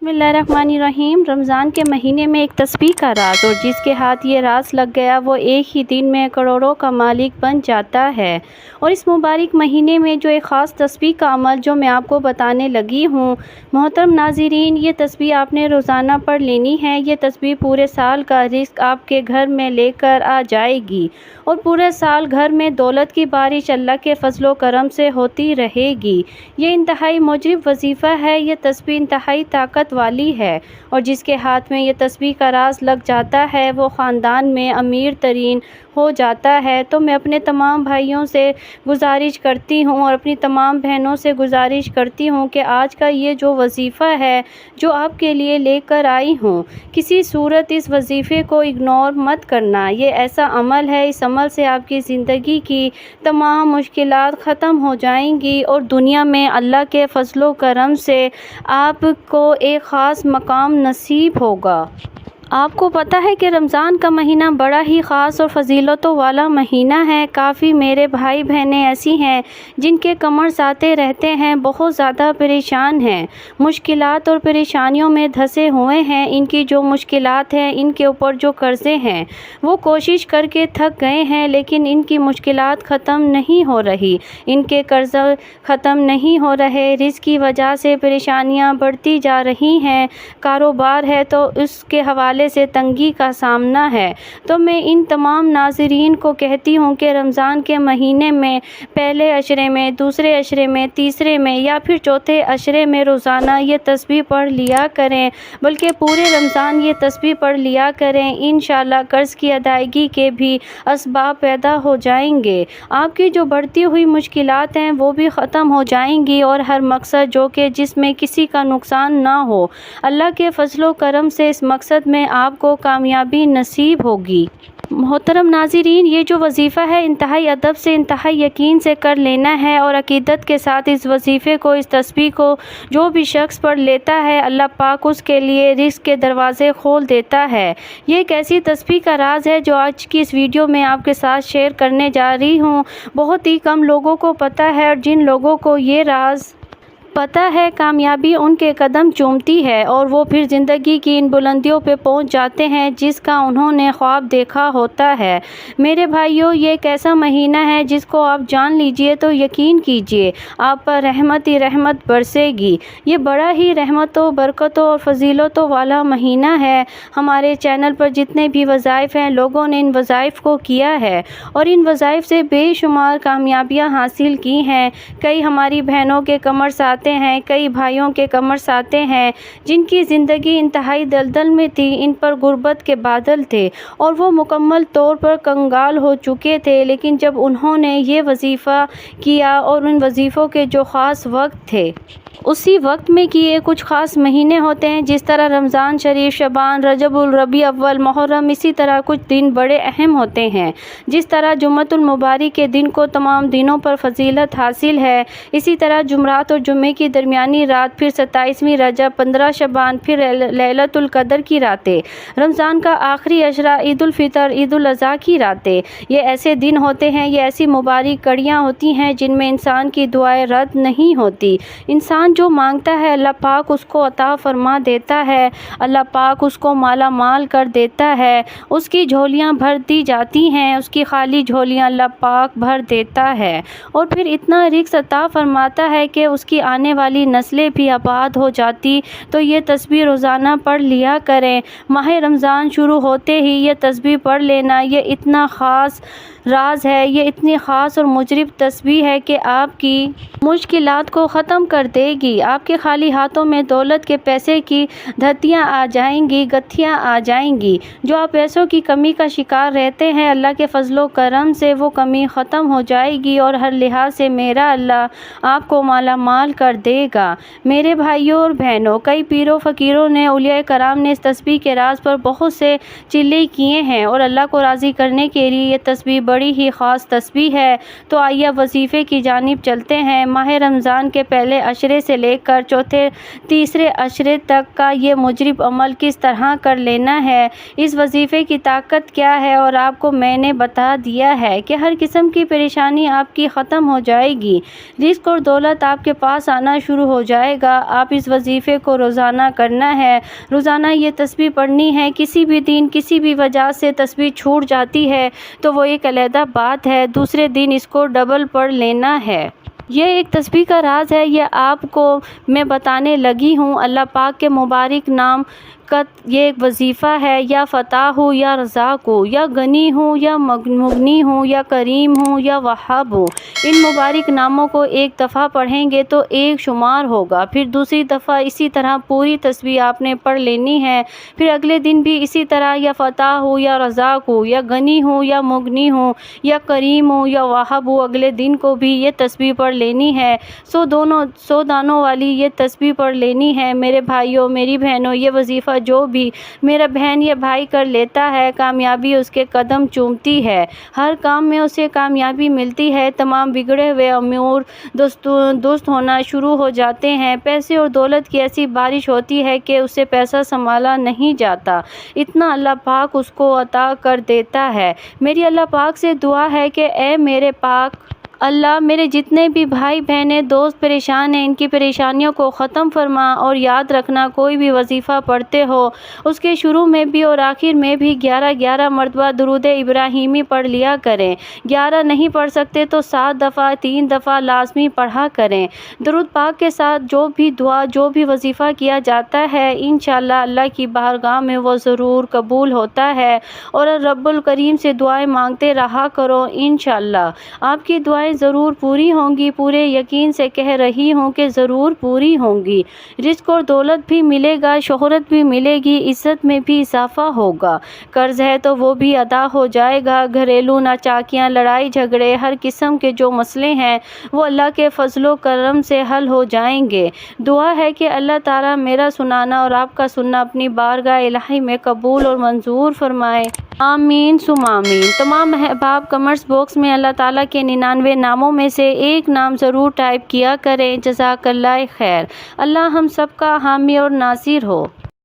بسم اللہ الرحمن الرحیم۔ رمضان کے مہینے میں ایک تسبیح کا راز، اور جس کے ہاتھ یہ راز لگ گیا وہ ایک ہی دن میں کروڑوں کا مالک بن جاتا ہے۔ اور اس مبارک مہینے میں جو ایک خاص تسبیح کا عمل جو میں آپ کو بتانے لگی ہوں، محترم ناظرین، یہ تسبیح آپ نے روزانہ پڑھ لینی ہے۔ یہ تسبیح پورے سال کا رزق آپ کے گھر میں لے کر آ جائے گی، اور پورے سال گھر میں دولت کی بارش اللہ کے فضل و کرم سے ہوتی رہے گی۔ یہ انتہائی مجرب وظیفہ ہے۔ یہ تسبیح انتہائی طاقت والی ہے، اور جس کے ہاتھ میں یہ تسبیح کا راز لگ جاتا ہے وہ خاندان میں امیر ترین ہو جاتا ہے۔ تو میں اپنے تمام بھائیوں سے گزارش کرتی ہوں اور اپنی تمام بہنوں سے گزارش کرتی ہوں کہ آج کا یہ جو وظیفہ ہے جو آپ کے لیے لے کر آئی ہوں، کسی صورت اس وظیفے کو اگنور مت کرنا۔ یہ ایسا عمل ہے، اس عمل سے آپ کی زندگی کی تمام مشکلات ختم ہو جائیں گی، اور دنیا میں اللہ کے فضل و کرم سے آپ کو ایک خاص مقام نصیب ہوگا۔ آپ کو پتہ ہے کہ رمضان کا مہینہ بڑا ہی خاص اور فضیلتوں والا مہینہ ہے۔ کافی میرے بھائی بہنیں ایسی ہیں جن کے کمرز آتے رہتے ہیں، بہت زیادہ پریشان ہیں، مشکلات اور پریشانیوں میں دھسے ہوئے ہیں۔ ان کی جو مشکلات ہیں، ان کے اوپر جو قرضے ہیں، وہ کوشش کر کے تھک گئے ہیں، لیکن ان کی مشکلات ختم نہیں ہو رہی، ان کے قرض ختم نہیں ہو رہے، رزق کی وجہ سے پریشانیاں بڑھتی جا رہی ہیں، کاروبار ہے تو اس کے حوالے سے تنگی کا سامنا ہے۔ تو میں ان تمام ناظرین کو کہتی ہوں کہ رمضان کے مہینے میں پہلے عشرے میں، دوسرے عشرے میں، تیسرے میں یا پھر چوتھے عشرے میں روزانہ یہ تسبیح پڑھ لیا کریں، بلکہ پورے رمضان یہ تسبیح پڑھ لیا کریں۔ انشاءاللہ قرض کی ادائیگی کے بھی اسباب پیدا ہو جائیں گے، آپ کی جو بڑھتی ہوئی مشکلات ہیں وہ بھی ختم ہو جائیں گی، اور ہر مقصد جو کہ جس میں کسی کا نقصان نہ ہو، اللہ کے فضل و کرم سے اس مقصد میں آپ کو کامیابی نصیب ہوگی۔ محترم ناظرین، یہ جو وظیفہ ہے انتہائی ادب سے، انتہائی یقین سے کر لینا ہے، اور عقیدت کے ساتھ اس وظیفے کو، اس تسبیح کو جو بھی شخص پڑھ لیتا ہے، اللہ پاک اس کے لیے رزق کے دروازے کھول دیتا ہے۔ یہ ایک ایسی تسبیح کا راز ہے جو آج کی اس ویڈیو میں آپ کے ساتھ شیئر کرنے جا رہی ہوں۔ بہت ہی کم لوگوں کو پتہ ہے، اور جن لوگوں کو یہ راز پتہ ہے، کامیابی ان کے قدم چومتی ہے، اور وہ پھر زندگی کی ان بلندیوں پہ پہنچ جاتے ہیں جس کا انہوں نے خواب دیکھا ہوتا ہے۔ میرے بھائیوں، یہ ایک ایسا مہینہ ہے جس کو آپ جان لیجئے تو یقین کیجئے آپ پر رحمت ہی رحمت برسے گی۔ یہ بڑا ہی رحمتوں، برکتوں اور فضیلتوں والا مہینہ ہے۔ ہمارے چینل پر جتنے بھی وظائف ہیں، لوگوں نے ان وظائف کو کیا ہے، اور ان وظائف سے بے شمار کامیابیاں حاصل کی ہیں۔ کئی ہماری بہنوں کے کمرز آتے ہیں، کئی بھائیوں کے کمرز آتے ہیں جن کی زندگی انتہائی دلدل میں تھی، ان پر غربت کے بادل تھے، اور وہ مکمل طور پر کنگال ہو چکے تھے، لیکن جب انہوں نے یہ وظیفہ کیا، اور ان وظیفوں کے جو خاص وقت تھے اسی وقت میں کیے، کچھ خاص مہینے ہوتے ہیں جس طرح رمضان شریف، شعبان، رجب الربیع اول، محرم، اسی طرح کچھ دن بڑے اہم ہوتے ہیں۔ جس طرح جمعۃ المبارک کے دن کو تمام دنوں پر فضیلت حاصل ہے، اسی طرح جمعرات اور جمعے کی درمیانی رات، پھر 27ویں رجب، 15 شعبان، پھر لیلۃ القدر کی راتیں، رمضان کا آخری عشرہ، عید الفطر، عید الاضحیٰ کی راتیں، یہ ایسے دن ہوتے ہیں، یہ ایسی مبارک کڑیاں ہوتی ہیں جن میں انسان کی دعائیں رد نہیں ہوتی۔ انسان جو مانگتا ہے اللہ پاک اس کو عطا فرما دیتا ہے، اللہ پاک اس کو مالا مال کر دیتا ہے، اس کی جھولیاں بھر دی جاتی ہیں، اس کی خالی جھولیاں اللہ پاک بھر دیتا ہے، اور پھر اتنا رزق عطا فرماتا ہے کہ اس کی آنے والی نسلیں بھی آباد ہو جاتی۔ تو یہ تسبیح روزانہ پڑھ لیا کریں۔ ماہ رمضان شروع ہوتے ہی یہ تسبیح پڑھ لینا، یہ اتنا خاص راز ہے، یہ اتنی خاص اور مجرب تسبیح ہے کہ آپ کی مشکلات کو ختم کر دے گی۔ آپ کے خالی ہاتھوں میں دولت کے پیسے کی دھتیاں آ جائیں گی، گتھیاں آ جائیں گی۔ جو آپ پیسوں کی کمی کا شکار رہتے ہیں، اللہ کے فضل و کرم سے وہ کمی ختم ہو جائے گی، اور ہر لحاظ سے میرا اللہ آپ کو مالا مال کر دے گا۔ میرے بھائیوں اور بہنوں، کئی پیروں فقیروں نے، اولیاء کرام نے اس تسبیح کے راز پر بہت سے چلے کیے ہیں، اور اللہ کو راضی کرنے کے لیے یہ تسبیح بڑی بڑی ہی خاص تسبیح ہے۔ تو آئیے وظیفے کی جانب چلتے ہیں۔ ماہ رمضان کے پہلے عشرے سے لے کر تیسرے عشرے تک کا یہ مجرب عمل کس طرح کر لینا ہے، اس وظیفے کی طاقت کیا ہے، اور آپ کو میں نے بتا دیا ہے کہ ہر قسم کی پریشانی آپ کی ختم ہو جائے گی، رزق اور دولت آپ کے پاس آنا شروع ہو جائے گا۔ آپ اس وظیفے کو روزانہ کرنا ہے۔ روزانہ یہ تسبیح پڑھنی ہے۔ کسی بھی دن کسی بھی وجہ سے تسبیح چھوٹ جاتی ہے تو وہ ایک علیحدہ بات ہے، دوسرے دن اس کو ڈبل پڑھ لینا ہے۔ یہ ایک تسبیح کا راز ہے، یہ آپ کو میں بتانے لگی ہوں۔ اللہ پاک کے مبارک نام کا یہ ایک وظیفہ ہے، یا فتح ہو یا رزاق ہو، یا غنی ہو یا مغنی ہو، یا کریم ہو یا وہاب ہو، ان مبارک ناموں کو ایک دفعہ پڑھیں گے تو ایک شمار ہوگا، پھر دوسری دفعہ اسی طرح پوری تسبیح آپ نے پڑھ لینی ہے، پھر اگلے دن بھی اسی طرح، یا فتح ہو یا رزاق ہو، یا غنی ہو یا مغنی ہو، یا کریم ہو یا وہاب ہو، اگلے دن کو بھی یہ تسبیح پڑھ لینی ہے۔ 100 دانوں والی یہ تسبیح پڑھ لینی ہے۔ میرے بھائیوں، میری بہنوں، یہ وظیفہ جو بھی میرا بہن یا بھائی کر لیتا ہے، کامیابی اس کے قدم چومتی ہے، ہر کام میں اسے کامیابی ملتی ہے، تمام بگڑے ہوئے امور درست ہونا شروع ہو جاتے ہیں، پیسے اور دولت کی ایسی بارش ہوتی ہے کہ اسے پیسہ سنبھالا نہیں جاتا، اتنا اللہ پاک اس کو عطا کر دیتا ہے۔ میری اللہ پاک سے دعا ہے کہ اے میرے پاک اللہ، میرے جتنے بھی بھائی بہنیں دوست پریشان ہیں، ان کی پریشانیوں کو ختم فرما، اور یاد رکھنا کوئی بھی وظیفہ پڑھتے ہو اس کے شروع میں بھی اور آخر میں بھی 11 مرتبہ درود ابراہیمی پڑھ لیا کریں۔ 11 نہیں پڑھ سکتے تو 7 دفعہ 3 دفعہ لازمی پڑھا کریں۔ درود پاک کے ساتھ جو بھی دعا جو بھی وظیفہ کیا جاتا ہے، انشاءاللہ اللہ کی بارگاہ میں وہ ضرور قبول ہوتا ہے، اور رب الکریم سے دعائیں مانگتے رہا کرو، انشاءاللہ آپ کی دعائیں ضرور پوری ہوں گی، پورے یقین سے کہہ رہی ہوں کہ ضرور پوری ہوں گی۔ رزق اور دولت بھی ملے گا، شہرت بھی ملے گی، عزت میں بھی اضافہ ہوگا، قرض ہے تو وہ بھی ادا ہو جائے گا، گھریلو ناچاکیاں، لڑائی جھگڑے، ہر قسم کے جو مسئلے ہیں وہ اللہ کے فضل و کرم سے حل ہو جائیں گے۔ دعا ہے کہ اللہ تعالیٰ میرا سنانا اور آپ کا سننا اپنی بارگاہ الہی میں قبول اور منظور فرمائے، آمین ثم آمین۔ تمام احباب کمنٹس باکس میں اللہ تعالیٰ کے 99 ناموں میں سے ایک نام ضرور ٹائپ کیا کریں۔ جزاک اللہ خیر۔ اللہ ہم سب کا حامی اور ناصر ہو۔